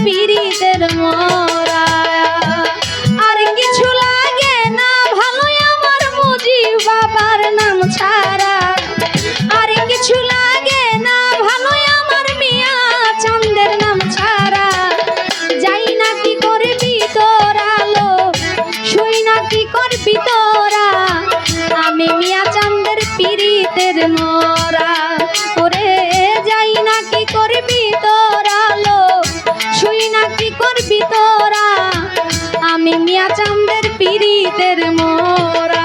পীড়িতের মরা। আর কিছু লাগে না ভালো আমার মুজিব বাবার নাম ছাড়া। আর কিছু লাগে না ভালো আমার মিয়া চাঁদের নাম ছাড়া। যাই না কি করবি তোরা লো, শুই না কি করবি তোরা, আমি মিয়া চাঁদের পীড়িতের মরা। ওরে যাই না কি করবি তোরা লো, শুই না কি করবি তোরা, আমি মিয়া চাঁদের পীড়িতের মরা।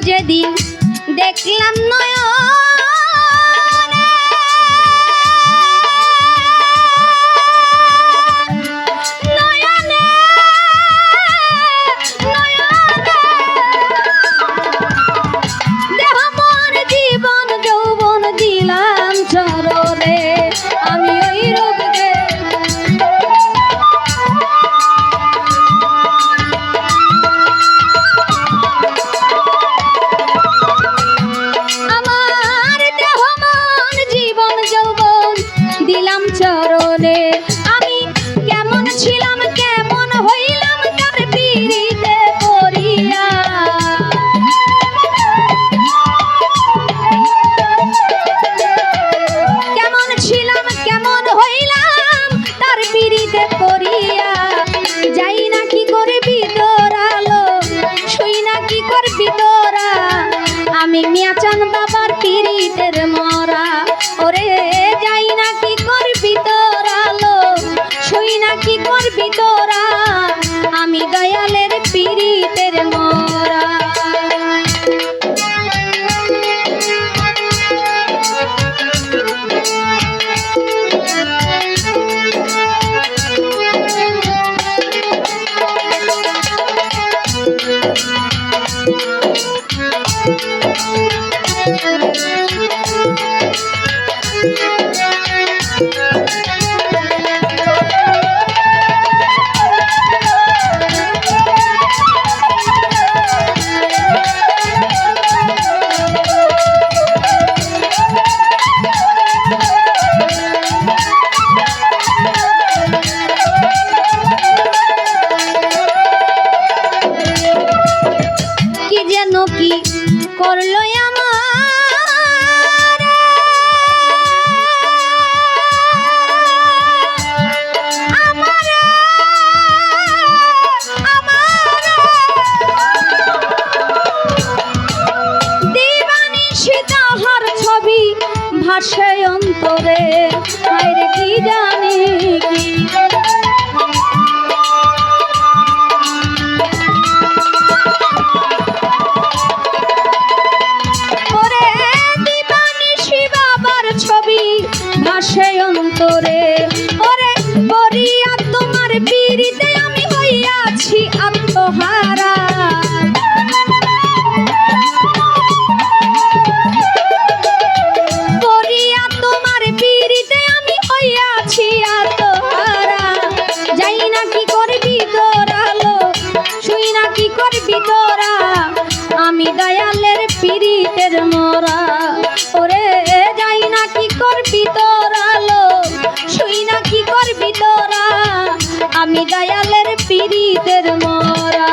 যেদিন দেখলাম নয়নে, নয়নে নয়নে দেহ মন জীবন যৌবন দিলাম চরণে, আমি ওই রূপ চরণে। আমি কেমন ছিলাম কেমন হইলাম তার পীড়িতে পড়িয়া। কেমন ছিলাম কেমন হইলাম তার পীড়িতে পড়িয়া। যাই না কি করবি তোরা লো, শুই না কি করবি তোরা, আমি মিয়া চাঁদ বাবার পীড়িতের মরা। ওরে যাই না কি করবি তোরা লো, শুই না কি করবি তোরা, আমি দয়ালের পীড়িতের মরা। কি করলো আমার, আমার আমার দিবানিশি তাহার ছবি ভাসে অন্তরে, হায়রে কি জানি কি ভাসে অন্তরে। ওরে করিয়া তোমার পীড়িতে আমি হইয়াছি আত্মহারা। করিয়া তোমার পীড়িতে আমি হইয়াছি আত্মহারা। যাই না কি করবি তোরা লো, শুই না কি করবি তোরা, আমি দয়ালের পীড়িতের মরা। ওরে যাই না কি করবি তোরা লো, শুই না কি করবি তোরা, আমি দয়ালের পীড়িতের মরা।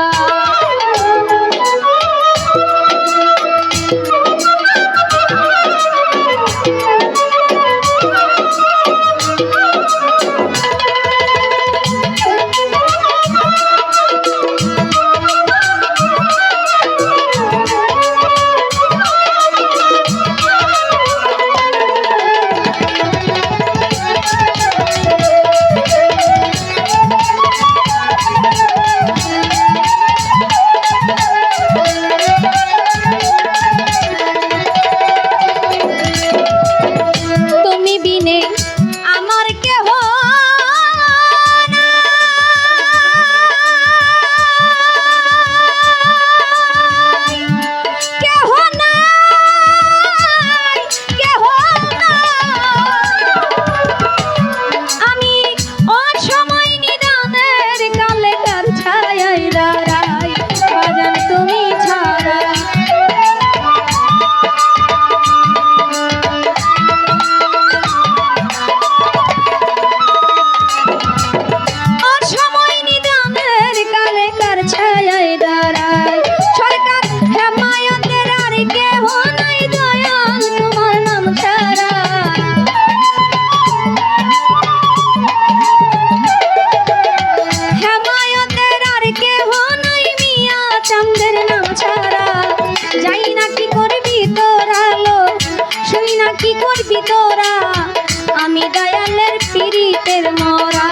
পিরিতের মরা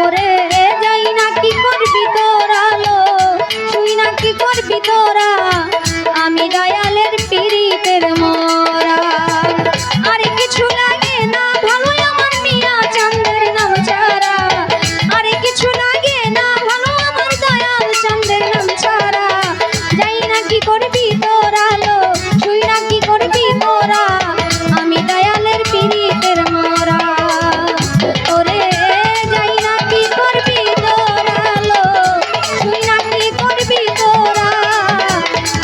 ওরে যাই না কি করবি তোরা লো শুই না কি করবি তোরা আমি দয়ালের পিরিতের মরা আরে কিছু লাগে না ভালো আমার মিয়া চাঁদের নাম ছাড়া আরে কিছু লাগে না ভালো আমার দয়াল চাঁদের নাম ছাড়া যাই না কি করবি তোরা লো শুই না কি করবি তোরা আমি দয়ালের পিরিতের মরা ওরে যাই না কি করবি তোরা লো শুই না কি করবি তোরা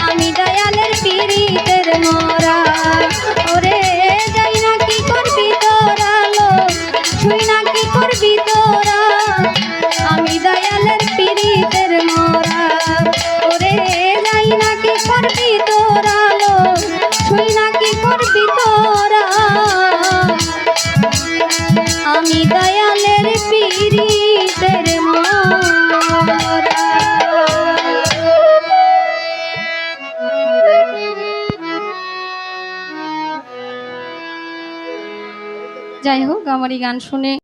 আমি দয়ালের পিরিতের মরা ওরে যাই না কি করবি তোরা লো শুই না কি করবি তোরা আমি দয়ালের পিরিতের মরা ওরে যাই না কি করবি তোরা লো শুই না কি করবি তোরা আমি দয়ালের পিরিতের মরা। যাই হোক আমার এই গান শুনে